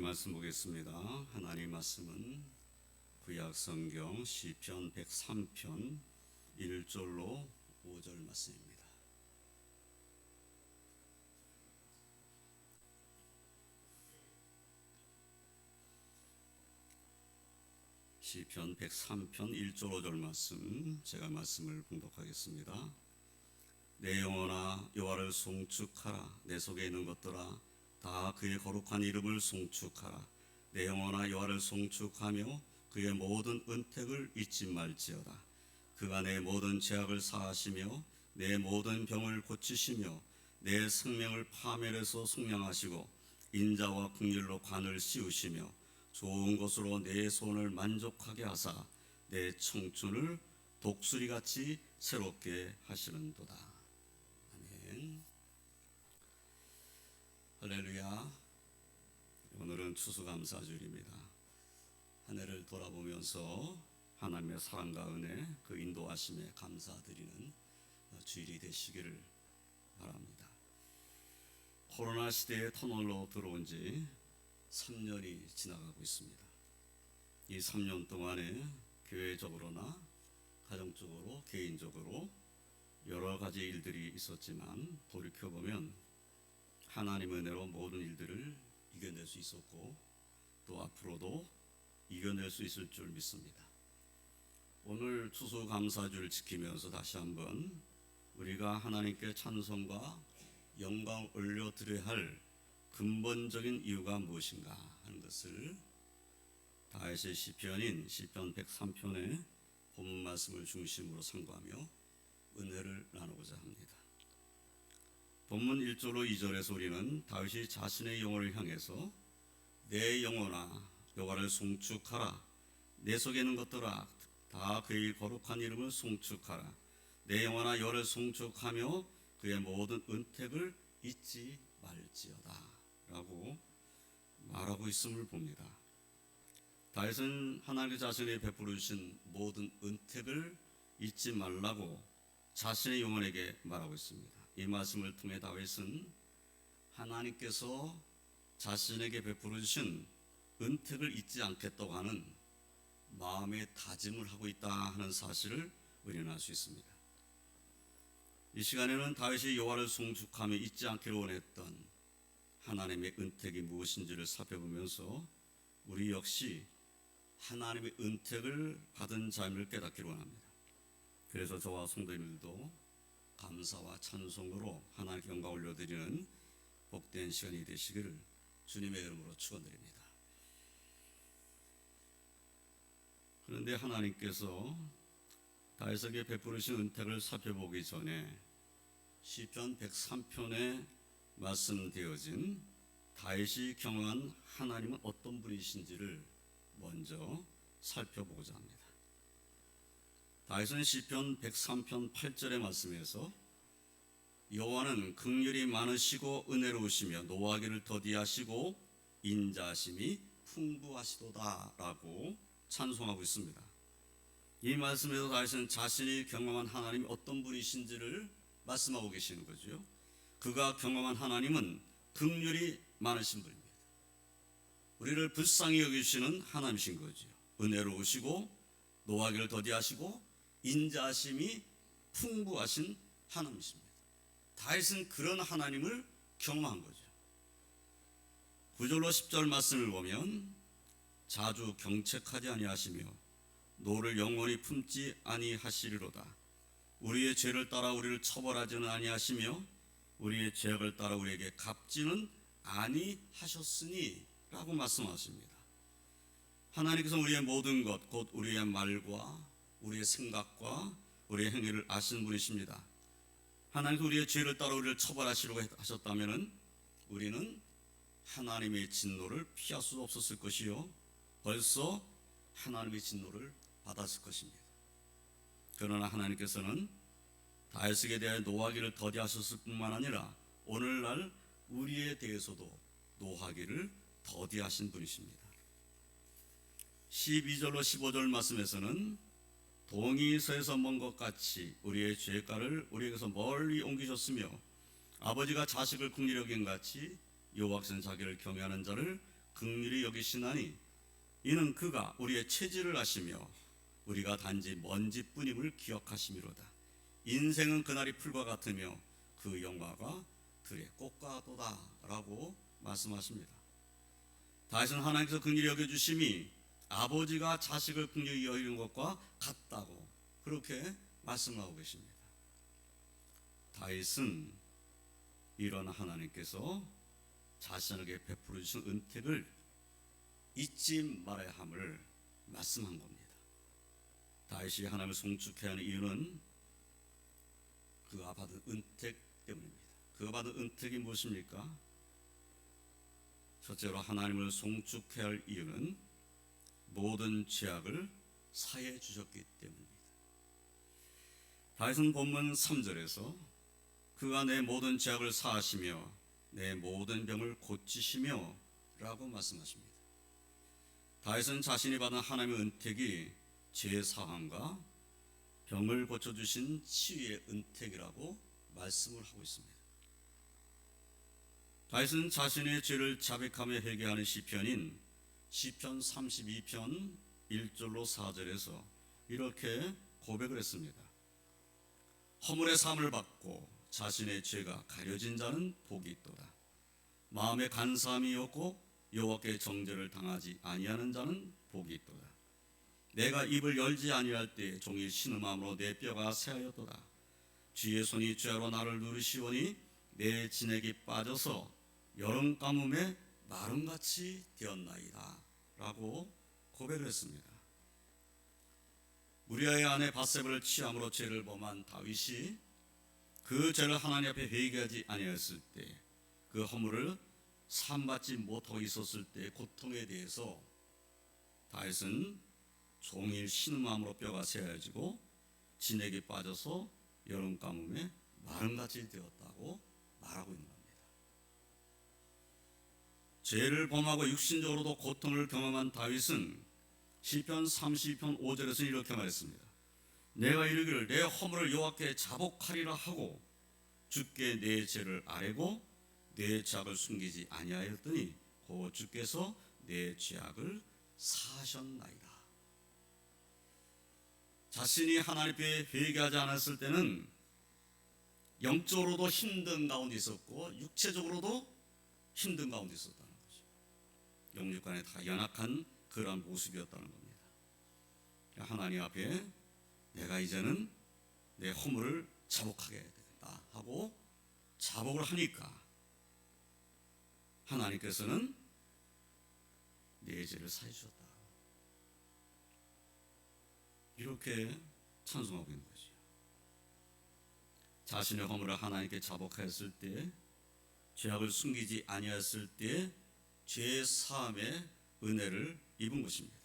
말씀 보겠습니다. 하나님 말씀은 구약 성경 시편 103편 1절로 5절 말씀입니다. 시편 103편 1절 5절 말씀, 제가 말씀을 봉독하겠습니다. 내 영혼아 여호와를 송축하라. 내 속에 있는 것들아 다 그의 거룩한 이름을 송축하라. 내 영혼아 여호와를 송축하며 그의 모든 은택을 잊지 말지어다. 그가 내 모든 죄악을 사하시며 내 모든 병을 고치시며 내 생명을 파멸해서 속량하시고 인자와 긍휼로 관을 씌우시며 좋은 것으로 내 손을 만족하게 하사 내 청춘을 독수리같이 새롭게 하시는도다. 아멘. 할렐루야. 오늘은 추수감사주일입니다. 한 해를 돌아보면서 하나님의 사랑과 은혜, 그 인도하심에 감사드리는 주일이 되시기를 바랍니다. 코로나 시대의 터널로 들어온 지 3년이 지나가고 있습니다. 이 3년 동안에 교회적으로나 가정적으로, 개인적으로 여러 가지 일들이 있었지만 돌이켜보면 하나님의 은혜로 모든 일들을 이겨낼 수 있었고 또 앞으로도 이겨낼 수 있을 줄 믿습니다. 오늘 추수감사주를 지키면서 다시 한번 우리가 하나님께 찬송과 영광을 올려드려야 할 근본적인 이유가 무엇인가 하는 것을 다윗의 시편인 시편 103편의 본문 말씀을 중심으로 상고하며 은혜를 나누고자 합니다. 본문 1절로 2절에서 우리는 다윗이 자신의 영혼을 향해서 내 영혼아 여호와를 송축하라. 내 속에 있는 것들아 다 그의 거룩한 이름을 송축하라. 내 영혼아 여호와를 송축하며 그의 모든 은택을 잊지 말지어다 라고 말하고 있음을 봅니다. 다윗은 하나님 자신이 베풀어 주신 모든 은택을 잊지 말라고 자신의 영혼에게 말하고 있습니다. 이 말씀을 통해 다윗은 하나님께서 자신에게 베풀어 주신 은택을 잊지 않겠다고 하는 마음의 다짐을 하고 있다 하는 사실을 우리는 알 수 있습니다. 이 시간에는 다윗이 여호와를 송축하며 잊지 않기를 원했던 하나님의 은택이 무엇인지를 살펴보면서 우리 역시 하나님의 은택을 받은 자임을 깨닫기를 원합니다. 그래서 저와 성도님들도 감사와 찬송으로 하나님께 영광 올려드리는 복된 시간이 되시기를 주님의 이름으로 축원드립니다. 그런데 하나님께서 다윗에게 베푸르신 은택을 살펴보기 전에 시편 103편에 말씀되어진 다윗이 경험한 하나님은 어떤 분이신지를 먼저 살펴보고자 합니다. 다윗은 시편 103편 8절의 말씀에서 여호와는 긍휼이 많으시고 은혜로우시며 노하기를 더디하시고 인자하심이 풍부하시도다 라고 찬송하고 있습니다. 이 말씀에서 다윗은 자신이 경험한 하나님이 어떤 분이신지를 말씀하고 계시는 거죠. 그가 경험한 하나님은 긍휼이 많으신 분입니다. 우리를 불쌍히 여기시는 하나님이신 거죠. 은혜로우시고 노하기를 더디하시고 인자하심이 풍부하신 하나님이십니다. 다윗은 그런 하나님을 경험한 거죠. 9절로 10절 말씀을 보면 자주 경책하지 아니하시며 노를 영원히 품지 아니하시리로다. 우리의 죄를 따라 우리를 처벌하지는 아니하시며 우리의 죄악을 따라 우리에게 갚지는 아니하셨으니 라고 말씀하십니다. 하나님께서 우리의 모든 것, 곧 우리의 말과 우리의 생각과 우리의 행위를 아시는 분이십니다. 하나님께서 우리의 죄를 따라 우리를 처벌하시려고 하셨다면 우리는 하나님의 진노를 피할 수 없었을 것이요 벌써 하나님의 진노를 받았을 것입니다. 그러나 하나님께서는 다윗에게 대하여 노하기를 더디하셨을 뿐만 아니라 오늘날 우리에 대해서도 노하기를 더디하신 분이십니다. 12절로 15절 말씀에서는 동이 서에서 먼 것 같이 우리의 죄가를 우리에게서 멀리 옮기셨으며 아버지가 자식을 긍휼히 여긴 같이 여호와께서는 자기를 경외하는 자를 긍휼히 여기시나니 이는 그가 우리의 체질을 아시며 우리가 단지 먼지뿐임을 기억하심이로다. 인생은 그날이 풀과 같으며 그 영화가 들의 꽃과 같도다 라고 말씀하십니다. 다윗은 하나님께서 긍휼히 여겨주심이 아버지가 자식을 긍휼히 여기는 것과 같다고 그렇게 말씀하고 계십니다. 다윗은 이런 하나님께서 자신에게 베풀어 주신 은택을 잊지 말아야 함을 말씀한 겁니다. 다윗이 하나님을 송축해야 하는 이유는 그가 받은 은택 때문입니다. 그가 받은 은택이 무엇입니까? 첫째로 하나님을 송축해야 할 이유는 모든 죄악을 사해 주셨기 때문입니다. 다윗은 본문 3절에서 그가 내 모든 죄악을 사하시며 내 모든 병을 고치시며 라고 말씀하십니다. 다윗은 자신이 받은 하나님의 은택이 죄사함과 병을 고쳐주신 치유의 은택이라고 말씀을 하고 있습니다. 다윗은 자신의 죄를 자백하며 회개하는 시편인 시편 32편 1절로 4절에서 이렇게 고백을 했습니다. 허물의 사함을 받고 자신의 죄가 가려진 자는 복이 있도다. 마음에 간사함이 없고 여호와께 정죄를 당하지 아니하는 자는 복이 있도다. 내가 입을 열지 아니할 때 종일 신음함으로 내 뼈가 새하였도다. 주의 손이 죄로 나를 누르시오니 내 진액이 빠져서 여름 가뭄에 마름같이 되었나이다 라고 고백을 했습니다. 우리아의 아내 바세바를 취함으로 죄를 범한 다윗이 그 죄를 하나님 앞에 회개하지 아니하였을 때 그 허물을 사함받지 못하고 있었을 때의 고통에 대해서 다윗은 종일 신음함으로 뼈가 새어지고 진액이 빠져서 여름 가뭄에 마름같이 되었다고 말하고 있는 겁니다. 죄를 범하고 육신적으로도 고통을 경험한 다윗은 시편 32편 5절에서 이렇게 말했습니다. 내가 이르기를 내 허물을 여호와께 자복하리라 하고 주께 내 죄를 아뢰고 내 죄악을 숨기지 아니하였더니 곧 주께서 내 죄악을 사하셨나이다. 자신이 하나님 앞에 회개하지 않았을 때는 영적으로도 힘든 가운데 있었고 육체적으로도 힘든 가운데 있었다는 거죠. 영육간에 다 연약한 그러한 모습이었다는 겁니다. 하나님 앞에 내가 이제는 내 허물을 자복하게 되겠다 하고 자복을 하니까 하나님께서는 내 죄를 사해 주셨다. 이렇게 찬송하고 있는 것이죠. 자신의 허물을 하나님께 자복하였을 때, 죄악을 숨기지 아니하였을 때 죄 사함의 은혜를 입은 것입니다.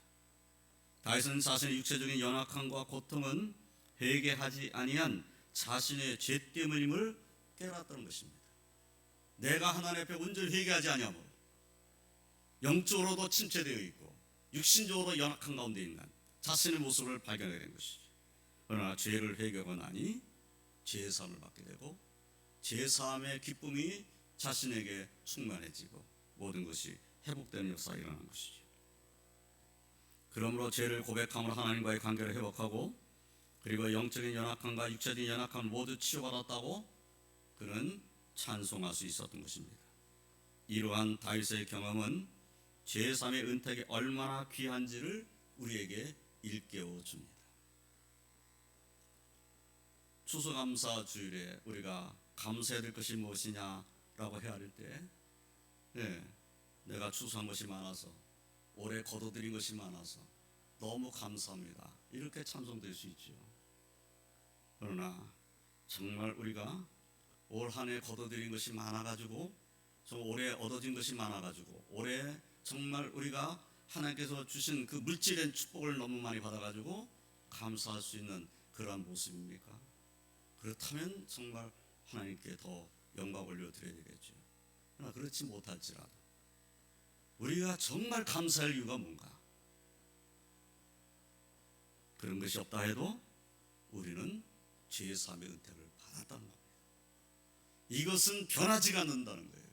다윗은 자신의 육체적인 연약함과 고통은 회개하지 아니한 자신의 죄 때문임을 깨달았다는 것입니다. 내가 하나님 앞에 온전히 회개하지 아니하므로 영적으로도 침체되어 있고 육신적으로 연약한 가운데 있는 자신의 모습을 발견하게 된 것이죠. 그러나 죄를 회개하고 나니 죄 사함을 받게 되고 죄 사함의 기쁨이 자신에게 충만해지고 모든 것이 회복되는 역사가 일어나는 것이죠. 그러므로 죄를 고백함으로 하나님과의 관계를 회복하고 그리고 영적인 연약함과 육체적인 연약함을 모두 치유받았다고 그는 찬송할 수 있었던 것입니다. 이러한 다윗의 경험은 죄사함의 은택이 얼마나 귀한지를 우리에게 일깨워 줍니다. 추수감사 주일에 우리가 감사해야 될 것이 무엇이냐라고 헤아릴 때 내가 추수한 것이 많아서 올해 거둬들인 것이 많아서 너무 감사합니다. 이렇게 찬송될 수 있죠. 그러나 정말 우리가 올 한 해 거둬들인 것이 많아가지고 올해 얻어진 것이 많아가지고 올해 정말 우리가 하나님께서 주신 그 물질된 축복을 너무 많이 받아가지고 감사할 수 있는 그러한 모습입니까? 그렇다면 정말 하나님께 더 영광을 올려드려야 되겠죠. 그러나 그렇지 못할지라도 우리가 정말 감사할 이유가 뭔가? 그런 것이 없다 해도 우리는 죄 사함의 은택을 받았다는 겁니다. 이것은 변하지가 않는다는 거예요.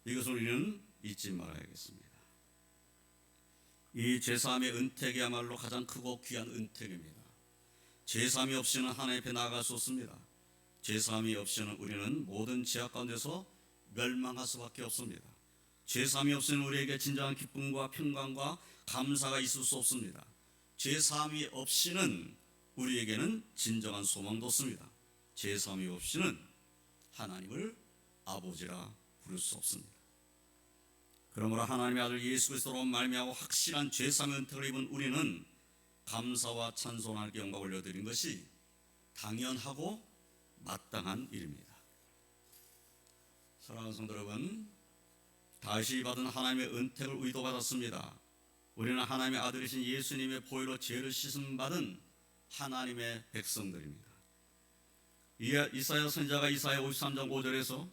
이것을 우리는 잊지 말아야겠습니다. 이 제3의 은택이야말로 가장 크고 귀한 은택입니다. 제3이 없이는 하나님 앞에 나아갈 수 없습니다. 제3이 없이는 우리는 모든 죄악 가운데서 멸망할 수밖에 없습니다. 제3이 없이는 우리에게 진정한 기쁨과 평강과 감사가 있을 수 없습니다. 제3이 없이는 우리에게는 진정한 소망도 없습니다. 제3이 없이는 하나님을 아버지라 부를 수 없습니다. 그러므로 하나님의 아들 예수 그리스도로 말미암아 확실한 제3의 은택을 입은 우리는 감사와 찬송하게 영광 올려드린 것이 당연하고 마땅한 일입니다. 사랑하는 성도 여러분, 다시 받은 하나님의 은택을 의도받았습니다. 우리는 하나님의 아들이신 예수님의 보혈로 죄를 씻음받은 하나님의 백성들입니다. 이사야 선지자가 이사야 53장 5절에서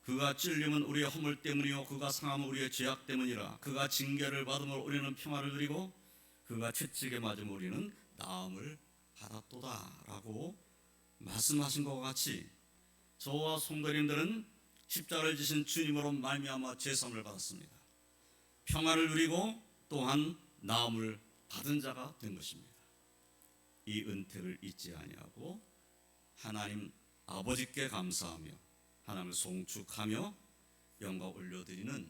그가 찔림은 우리의 허물 때문이요 그가 상함은 우리의 죄악 때문이라. 그가 징계를 받음으로 우리는 평화를 누리고 그가 채찍에 맞음으로 우리는 나음을 받았도다 라고 말씀하신 것과 같이 저와 성도님들은 십자가를 지신 주님으로 말미암아 제삼을 받았습니다. 평화를 누리고 또한 나음을 받은 자가 된 것입니다. 이 은택을 잊지 아니하고 하나님 아버지께 감사하며 하나님을 송축하며 영광 올려드리는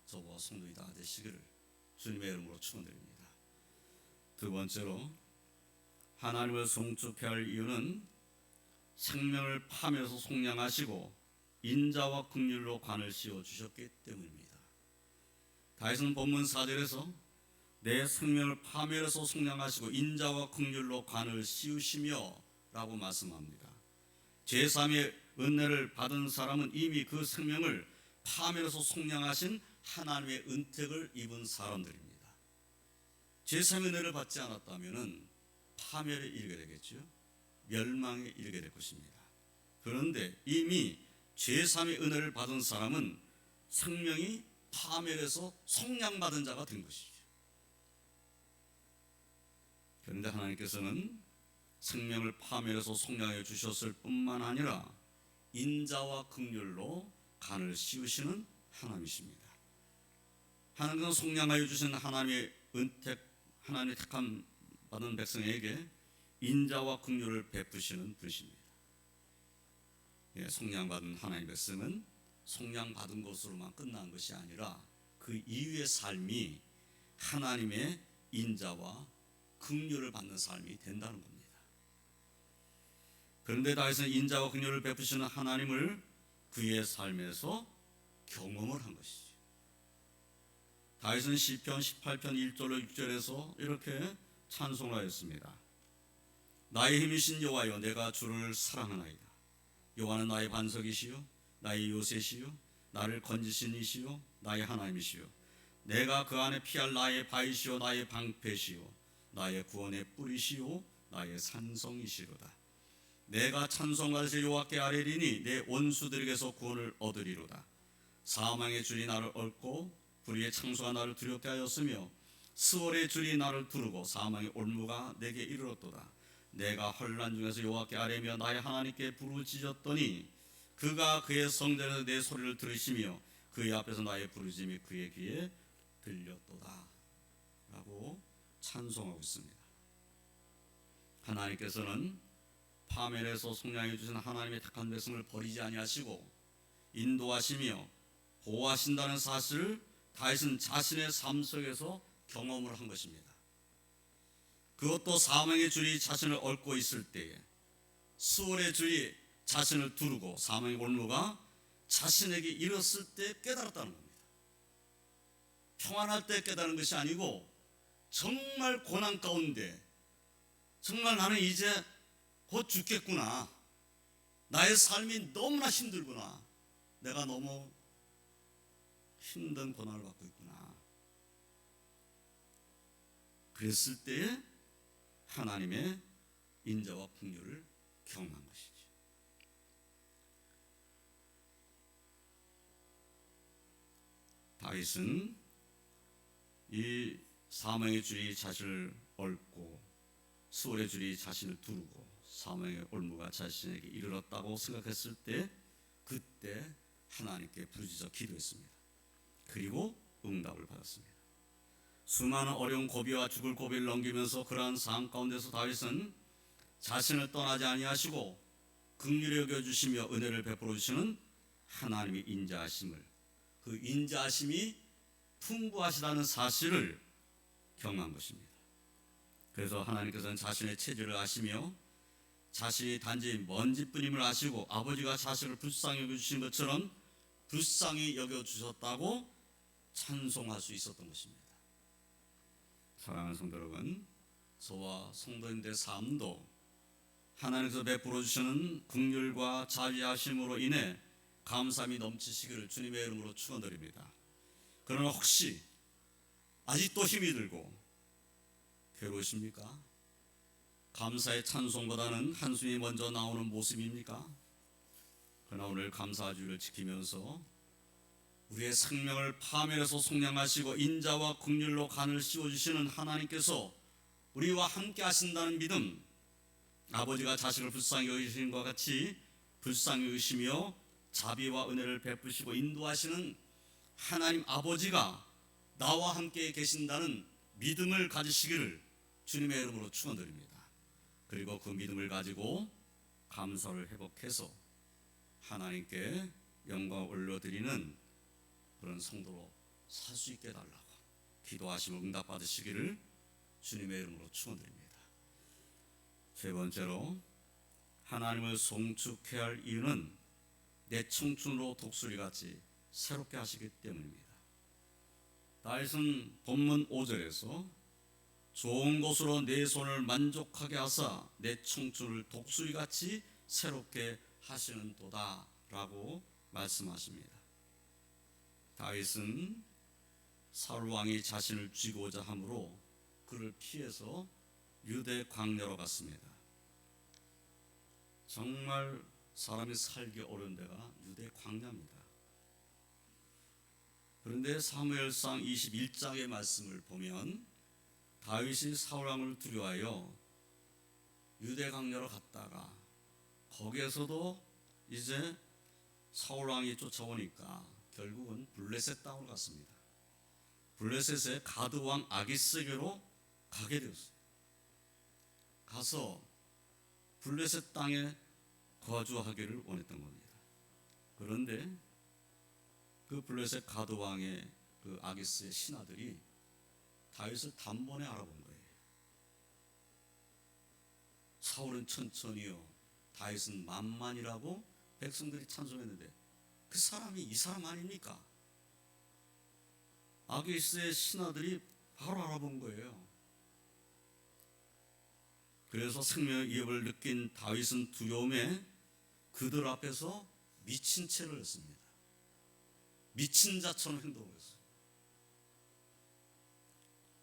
저와 성도이 다 되시기를 주님의 이름으로 축원드립니다. 두 번째로 하나님을 송축해야 할 이유는 생명을 파면서 속량하시고 인자와 긍휼로 관을 씌워 주셨기 때문입니다. 다윗은 본문 4절에서 내 생명을 파멸해서 속량하시고 인자와 긍휼로 관을 씌우시며 라고 말씀합니다. 제3의 은혜를 받은 사람은 이미 그 생명을 파멸해서 속량하신 하나님의 은택을 입은 사람들입니다. 제3의 은혜를 받지 않았다면 파멸에 이르게 되겠죠. 멸망에 이르게 될 것입니다. 그런데 이미 제3의 은혜를 받은 사람은 생명이 파멸해서 속량받은 자가 된 것이죠. 그런데 하나님께서는 생명을 파멸해서 속량해 주셨을 뿐만 아니라 인자와 긍휼로 간을 씌우시는 하나님이십니다. 하나님은 속량하여 주신 하나님의 은택, 하나님의 택함 받은 백성에게 인자와 긍휼을 베푸시는 분이십니다. 속량받은 하나님의 백성은 속량받은 것으로만 끝난 것이 아니라 그 이후의 삶이 하나님의 인자와 긍휼을 받는 삶이 된다는 겁니다. 그런데 다윗은 인자와 긍휼을 베푸시는 하나님을 그의 삶에서 경험을 한 것이죠. 다윗은 시편 18편 1절로 6절에서 이렇게 찬송하였습니다. 나의 힘이신 여호와여, 내가 주를 사랑하나이다. 여호와는 나의 반석이시요 나의 요새시요 나를 건지신 이시요 나의 하나님이시요 내가 그 안에 피할 나의 바위시요 나의 방패시요 나의 구원의 뿌리시요 나의 산성이시로다. 내가 찬송하실 여호와께 아뢰리니 내 원수들에게서 구원을 얻으리로다. 사망의 줄이 나를 얽고 불의의 창수가 나를 두렵게 하였으며 스월의 줄이 나를 두르고 사망의 올무가 내게 이르렀도다. 내가 혼란 중에서 여호와께 아뢰며 나의 하나님께 부르짖었더니 그가 그의 성전에서 내 소리를 들으시며 그의 앞에서 나의 부르짖음이 그의 귀에 들렸도다 라고 찬송하고 있습니다. 하나님께서는 파멸에서 속량해 주신 하나님의 택한 백성을 버리지 아니하시고 인도하시며 보호하신다는 사실을 다윗은 자신의 삶 속에서 경험을 한 것입니다. 그것도 사망의 줄이 자신을 얽고 있을 때에, 수월의 줄이 자신을 두르고 사망의 올무가 자신에게 이뤘을 때 깨달았다는 겁니다. 평안할 때 깨달은 것이 아니고 정말 고난 가운데 정말 나는 이제 곧 죽겠구나, 나의 삶이 너무나 힘들구나, 내가 너무 힘든 고난을 받고 있구나, 그랬을 때에 하나님의 인자와 긍휼을 경험한 것이죠. 다윗은 이 사망의 줄이 자신을 얽고 수월의 줄이 자신을 두르고 사망의 올무가 자신에게 이르렀다고 생각했을 때, 그때 하나님께 부르짖어 기도했습니다. 그리고 응답을 받았습니다. 수많은 어려운 고비와 죽을 고비를 넘기면서 그러한 삶 가운데서 다윗은 자신을 떠나지 아니하시고 긍휼히 여겨주시며 은혜를 베풀어 주시는 하나님의 인자하심을, 그 인자하심이 풍부하시다는 사실을 경험한 것입니다. 그래서 하나님께서는 자신의 체질을 아시며 자신이 단지 먼지뿐임을 아시고 아버지가 자신을 불쌍히 여겨주신 것처럼 불쌍히 여겨주셨다고 찬송할 수 있었던 것입니다. 사랑하는 성도 여러분, 저와 성도님들의 삶도 하나님께서 베풀어 주시는 긍휼과 자비하심으로 인해 감사함이 넘치시기를 주님의 이름으로 축원드립니다. 그러나 혹시 아직도 힘이 들고 괴로우십니까? 감사의 찬송보다는 한숨이 먼저 나오는 모습입니까? 그러나 오늘 감사주를 지키면서 우리의 생명을 파멸해서 속량하시고 인자와 긍휼로 간을 씌워주시는 하나님께서 우리와 함께 하신다는 믿음, 아버지가 자식을 불쌍히 여기시는 것 같이 불쌍히 여기시며 자비와 은혜를 베푸시고 인도하시는 하나님 아버지가 나와 함께 계신다는 믿음을 가지시기를 주님의 이름으로 축원드립니다. 그리고 그 믿음을 가지고 감사를 회복해서 하나님께 영광을 올려드리는 그런 성도로 살 수 있게 해달라고 기도하시며 응답받으시기를 주님의 이름으로 축원드립니다. 세 번째로 하나님을 송축해야 할 이유는 내 청춘으로 독수리같이 새롭게 하시기 때문입니다. 다윗은 본문 5절에서 좋은 것으로 내 손을 만족하게 하사 내 청춘을 독수리같이 새롭게 하시는도다 라고 말씀하십니다. 다윗은 사울 왕이 자신을 죽이고자 함으로 그를 피해서 유대 광야로 갔습니다. 정말 사람이 살기 어려운 데가 유대 광야입니다. 그런데 사무엘상 21장의 말씀을 보면 다윗이 사울 왕을 두려워하여 유대 광야로 갔다가 거기에서도 이제 사울 왕이 쫓아오니까 결국은 블레셋 땅으로 갔습니다. 블레셋의 가드 왕 아기스에게로 가게 되었어요. 가서 블레셋 땅에 거주하기를 원했던 겁니다. 그런데 그 블레셋 가드 왕의 그 아기스의 신하들이 다윗을 단번에 알아본 거예요. 사울은 천천히요, 다윗은 만만이라고 백성들이 찬송했는데 그 사람이 이 사람 아닙니까? 아기스의 신하들이 바로 알아본 거예요. 그래서 생명의 위협을 느낀 다윗은 두려움에 그들 앞에서 미친 채를 했습니다. 미친 자처럼 행동을 했어요.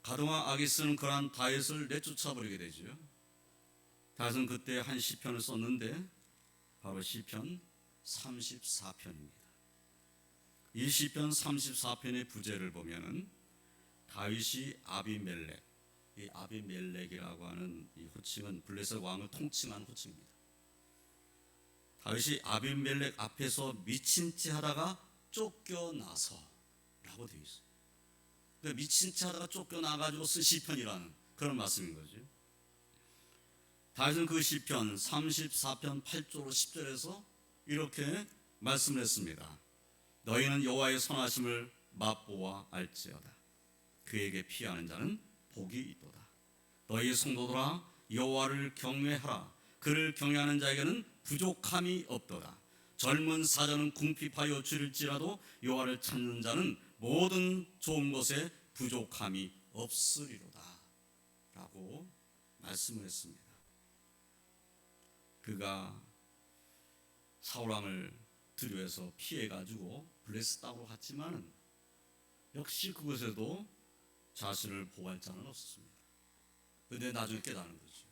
가드왕 아기스는 그러한 다윗을 내쫓아버리게 되죠. 다윗은 그때 한 시편을 썼는데 바로 시편 34편입니다. 이 시편 34편의 부제를 보면은 다윗이 아비멜렉, 이 아비멜렉이라고 하는 이 호칭은 블레셋 왕을 통칭한 호칭입니다. 다윗이 아비멜렉 앞에서 미친 채 하다가 쫓겨나서라고 되어 있어요. 그러니까 미친 채 하다가 쫓겨나가지고 쓴 시편이라는 그런 말씀인 거죠. 다윗은 그 시편 34편 8절 10절에서 이렇게 말씀을 했습니다. 너희는 여호와의 선하심을 맛보아 알지어다. 그에게 피하는 자는 복이 있도다. 너희 성도들아 여호와를 경외하라. 그를 경외하는 자에게는 부족함이 없도다. 젊은 사자는 궁핍하여 줄일지라도 여호와를 찾는 자는 모든 좋은 것에 부족함이 없으리로다 라고 말씀을 했습니다. 그가 사울왕을 두려워해서 피해가지고 블레셋 땅으로 갔지만 역시 그곳에도 자신을 보호할 자는 없었습니다. 그런데 나중에 깨달은 거죠.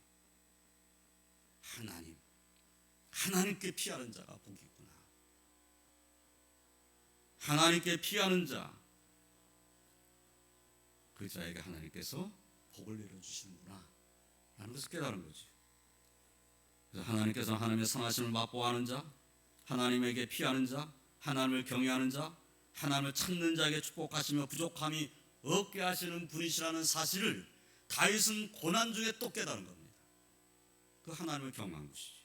하나님께 피하는 자가 복이 있구나. 하나님께 피하는 자, 그 자에게 하나님께서 복을 내려주시는구나 라는 것을 깨달은 거죠. 그래서 하나님께서 하나님의 선하심을 맛보아하는 자, 하나님에게 피하는 자, 하나님을 경외하는 자, 하나님을 찾는 자에게 축복하시며 부족함이 없게 하시는 분이시라는 사실을 다윗은 고난 중에 또 깨달은 겁니다. 그 하나님을 경외한 것이죠.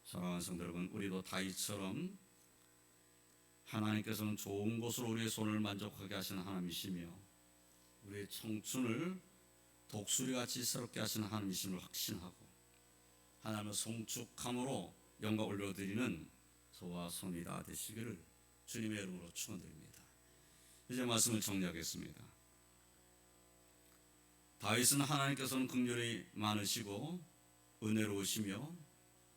사랑하는 성도 여러분, 우리도 다윗처럼 하나님께서는 좋은 것으로 우리의 손을 만족하게 하시는 하나님이시며 우리의 청춘을 독수리같이 새롭게 하시는 하나님이심을 확신하고 하나님을 송축함으로 영광 올려드리는 저와 손이 다 되시기를 주님의 이름으로 축원드립니다. 이제 말씀을 정리하겠습니다. 다윗은 하나님께서는 긍휼이 많으시고 은혜로우시며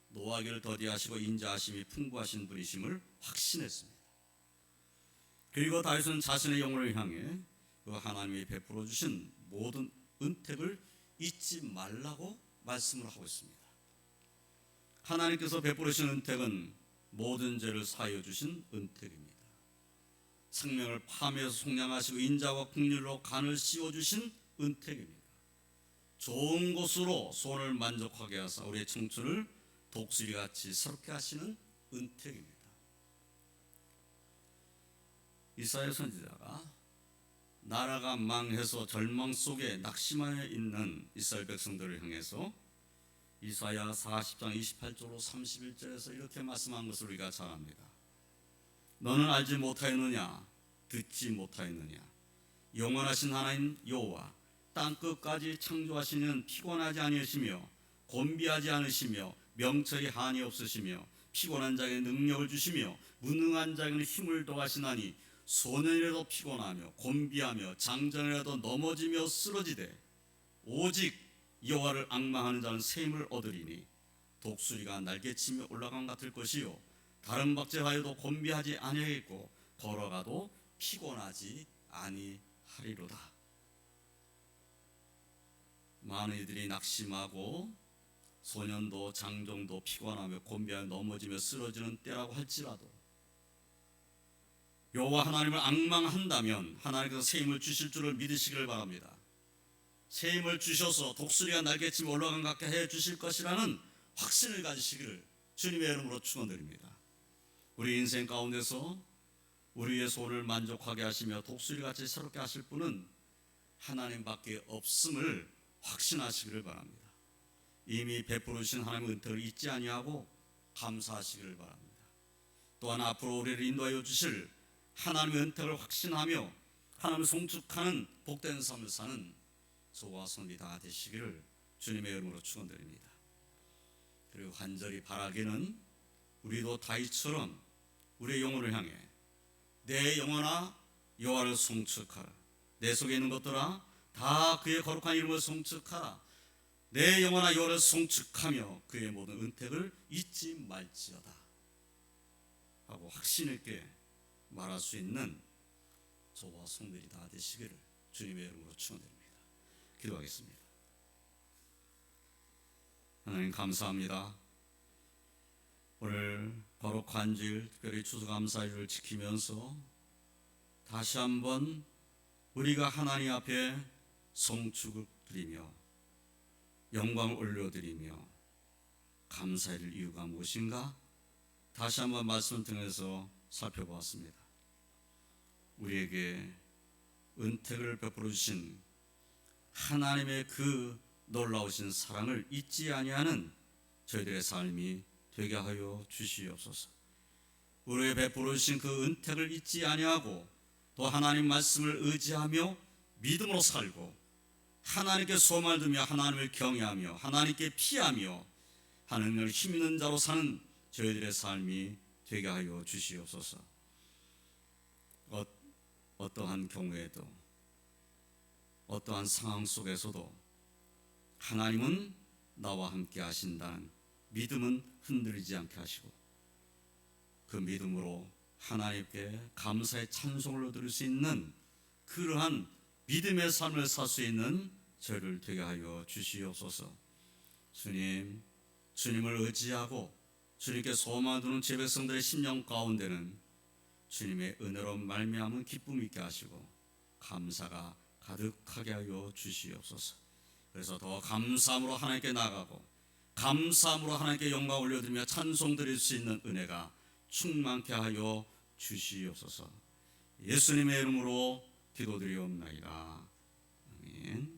노하기를 더디하시고 인자하심이 풍부하신 분이심을 확신했습니다. 그리고 다윗은 자신의 영혼을 향해 그 하나님이 베풀어 주신 모든 은택을 잊지 말라고 말씀을 하고 있습니다. 하나님께서 베풀어 주신 은택은 모든 죄를 사하여 주신 은택입니다. 생명을 파하면서 속량하시고 인자와 긍휼로 간을 씌워 주신 은택입니다. 좋은 것으로 손을 만족하게 하사 우리의 청춘을 독수리같이 새롭게 하시는 은택입니다. 이사야 선지자가 나라가 망해서 절망 속에 낙심하여 있는 이스라엘 백성들을 향해서 이사야 40장 28절로 31절에서 이렇게 말씀한 것을 우리가 잘 압니다. 너는 알지 못하였느냐? 듣지 못하였느냐? 영원하신 하나님 여호와 땅끝까지 창조하시는 피곤하지 아니하시며 곤비하지 않으시며 명철이 한이 없으시며 피곤한 자에게 능력을 주시며 무능한 자에게는 힘을 더하시나니 소년이라도 피곤하며 곤비하며 장전이라도 넘어지며 쓰러지되 오직 여호와를 앙망하는 자는 새 힘을 얻으리니 독수리가 날개치며 올라간 같을 것이요 다른 박제하여도 곤비하지 아니하겠고 걸어가도 피곤하지 아니하리로다. 많은 이들이 낙심하고 소년도 장정도 피곤하며 곤비하며 넘어지며 쓰러지는 때라고 할지라도 여호와 하나님을 앙망한다면 하나님께서 새 힘을 주실 줄을 믿으시기를 바랍니다. 새 힘을 주셔서 독수리가 날개치며 올라간 것 같게 해 주실 것이라는 확신을 가지시기를 주님의 이름으로 축원드립니다. 우리 인생 가운데서 우리의 손을 만족하게 하시며 독수리같이 새롭게 하실 분은 하나님밖에 없음을 확신하시기를 바랍니다. 이미 베풀어 주신 하나님의 은혜를 잊지 아니하고 감사하시기를 바랍니다. 또한 앞으로 우리를 인도하여 주실 하나님의 은혜를 확신하며 하나님을 송축하는 복된 삶을 사는 저와 손이 다 되시기를 주님의 이름으로 축원드립니다. 그리고 간절히 바라기는 우리도 다윗처럼 우리의 영혼을 향해 내 영혼아 여호와를 송축하라. 내 속에 있는 것들아 다 그의 거룩한 이름을 송축하라. 내 영혼아 여호와를 송축하며 그의 모든 은택을 잊지 말지어다 하고 확신 있게 말할 수 있는 저와 성들이 다 되시기를 주님의 이름으로 축원드립니다. 기도하겠습니다. 하나님 감사합니다. 오늘 거룩한 주일 특별히 추수감사일을 지키면서 다시 한번 우리가 하나님 앞에 송축을 드리며 영광을 올려드리며 감사할 이유가 무엇인가 다시 한번 말씀을 통해서 살펴보았습니다. 우리에게 은택을 베풀어 주신 하나님의 그 놀라우신 사랑을 잊지 아니하는 저희들의 삶이 되게 하여 주시옵소서. 우리에게 베풀어 주신 그 은택을 잊지 아니하고 또 하나님 말씀을 의지하며 믿음으로 살고 하나님께 소망을 두며 하나님을 경외하며 하나님께 피하며 하나님을 힘있는 자로 사는 저희들의 삶이 되게 하여 주시옵소서. 어떠한 경우에도 어떠한 상황 속에서도 하나님은 나와 함께 하신다는 믿음은 흔들리지 않게 하시고 그 믿음으로 하나님께 감사의 찬송을 드릴 수 있는 그러한 믿음의 삶을 살 수 있는 저를 되게 하여 주시옵소서. 주님, 주님을 의지하고 주님께 소망을 두는 제 백성들의 심령 가운데는 주님의 은혜로운 말미암은 기쁨 있게 하시고 감사가 가득하게 하여 주시옵소서. 그래서 더 감사함으로 하나님께 나가고 감사함으로 하나님께 영광 올려드리며 찬송 드릴 수 있는 은혜가 충만케 하여 주시옵소서. 예수님의 이름으로 기도드리옵나이다. 아멘.